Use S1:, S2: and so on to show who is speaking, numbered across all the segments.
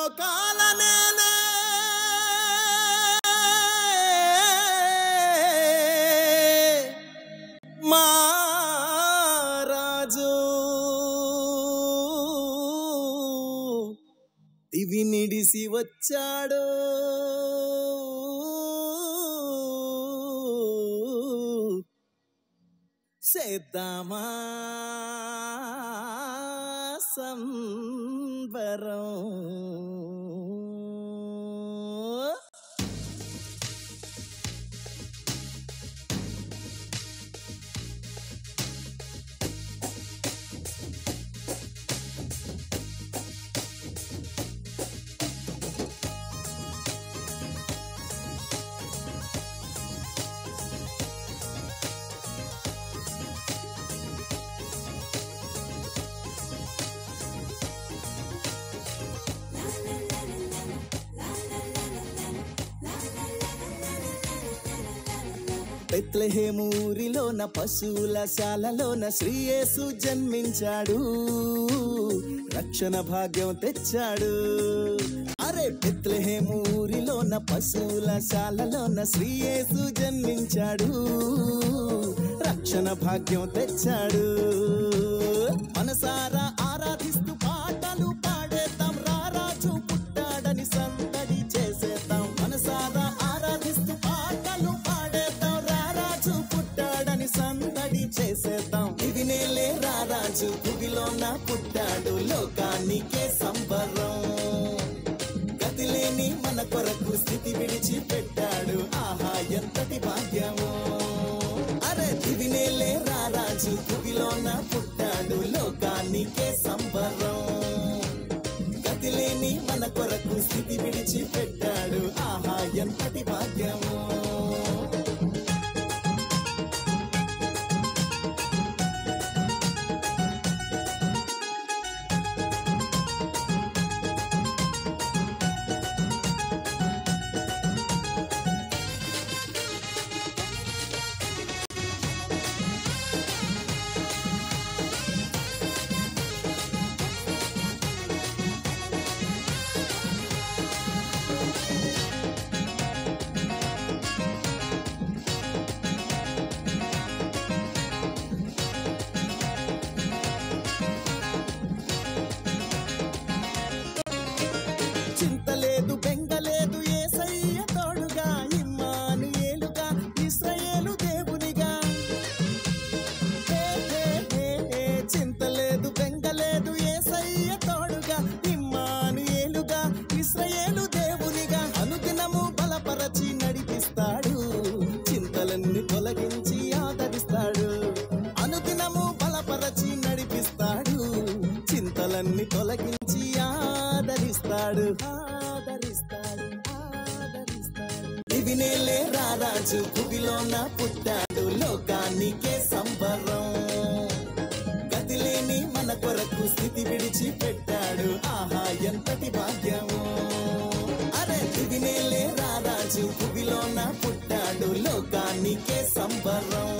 S1: లోకాల నేలే మారాజు దివి నిడిసి వచ్చాడు సేద్దామా సంబరం బెత్లెహేము ఊరిలోన పశువుల శాలలోన శ్రీ యేసు జన్మించాడు, రక్షణ భాగ్యం తెచ్చాడు. అరే బెత్లెహేము ఊరిలోన పశువుల శాలలోన శ్రీ యేసు జన్మించాడు, రక్షణ భాగ్యం తెచ్చాడు. మనసారా ఆరాధిస్తూ పాటలు పాడేద్దాం, రారాజు పుట్టాడని సందడి చేసేద్దాం. మనసారా ఆరాధిస్తూ పాటలు పాడేద్దాం, రారాజు పుట్టాడని సందడి చేసేద్దాం. ఇది నేలే రారాజు భూమిలోన పుట్టాడు, లోకానికే సంబరం. గతిలేని మన కొరకు స్థితి విడిచి పెట్టాడు, ఆహా ఎంతటి భాగ్యమో. అరే ఇది నేలే రారాజు భూమిలోన పుట్టాడు, లోకానికే సంబరం. గతిలేని మన కొరకు స్థితి విడిచి పెట్టాడు, ఆహా ఎంతటి భాగ్యమో. చింతలేదు బెంగలేదు యేసయ్య తోడుగా, ఇమ్మానుయేలుగా ఇశ్రాయేలు దేవునిగా. చింతలేదు బెంగలేదు యేసయ్య తోడుగా, ఇమ్మానుయేలుగా ఇశ్రాయేలు దేవునిగా. అనుదినము బలపరచి నడిపిస్తాడు, చింతలన్నీ తొలగించి ఆదరిస్తాడు. అనుదినము బలపరచి నడిపిస్తాడు, చింతలన్నీ తొలగించి ఆదరిస్తాడు. ఇది నేలే రారాజు భూమిలోన పుట్టాడు, లోకానికే సంబరం. గతిలేని మన కొరకు స్థితి విడిచి పెట్టాడు, ఆహా ఎంతటి భాగ్యమో. అరే ఇది నేలే రారాజు భూమిలోన పుట్టాడు, లోకానికే సంబరం.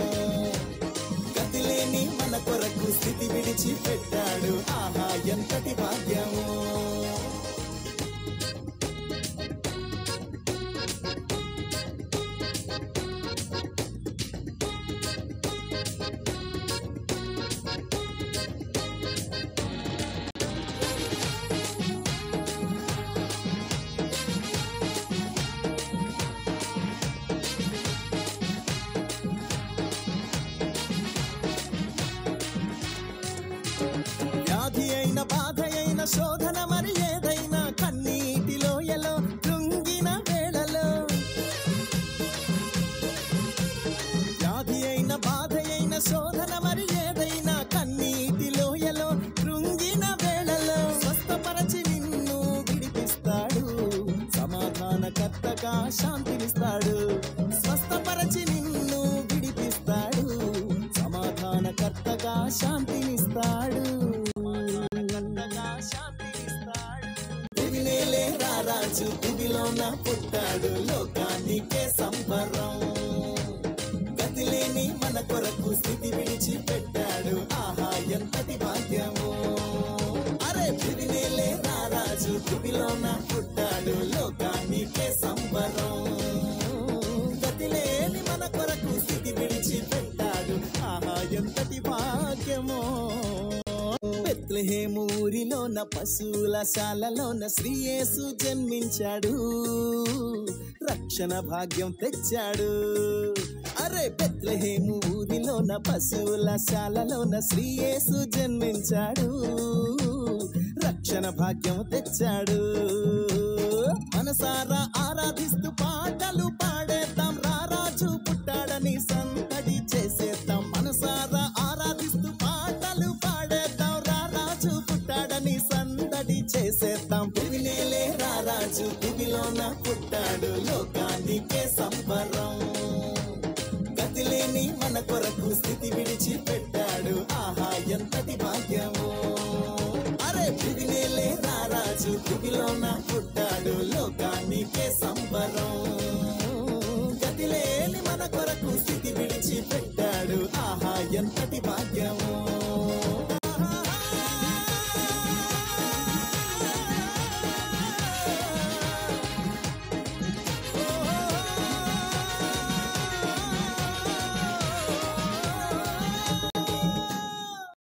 S1: గతిలేని మన కొరకు స్థితి విడిచి పెట్టాడు, ఆహా ఎంతటి భాగ్యమో. వ్యాధి అయిన బాధ అయిన శోధన మరి ఏదైనా, కన్నీటిలో ఎలో కృంగిన వేళలో. వ్యాధి అయిన బాధ అయిన శోధన మరి ఏదైనా, కన్నీటిలో ఎలో కృంగిన వేళలో. స్వస్థపరచి నిన్ను విడిపిస్తాడు, సమాధానకర్తగా శాంతినిస్తాడు. స్వస్థపరచి నిన్ను విడిపిస్తాడు, సమాధానకర్తగా శాంతినిస్తాడు. ఇది నేలే రారాజు భూమిలోన పుట్టాడు, లోకానికే సంబరం. గతిలేని మన కొరకు స్థితి విడిచి పెట్టాడు, ఆహా ఎంతటి భాగ్యమో. అరే ఇది నేలే రారాజు భూమి భువిలోన పుట్టాడు లోకానికే సంబరం గతిలేని మన కొరకు స్థితి విడిచి పెట్టాడు ఆహా ఎంతటి భాగ్యమో బెత్లెహేము ఊరిలోన పశువుల శాలలోన శ్రీ యేసు జన్మించాడు రక్షణ భాగ్యం తెచ్చాడు అరే బెత్లెహేము ఊరిలోన పశువుల శాలలోన శ్రీ యేసు జన్మించాడు రక్షణ భాగ్యం తెచ్చాడు మనసారా ఆరాధిస్తూ పాటలు పాడేద్దాం రారాజు పుట్టాడని సందడి చేసేద్దాం మనసారా ఆరాధిస్తూ పాటలు పాడేద్దాం రారాజు పుట్టాడని సందడి చేసేద్దాం భువినేలే రారాజు భువిలోన పుట్టాడు లోకానికే సంబరం గతిలేని మన కొరకు స్థితి విడిచి పెట్టాడు ఆహా ఎంతటి భాగ్యమో అరే భువినేలే రారాజు భువిలోన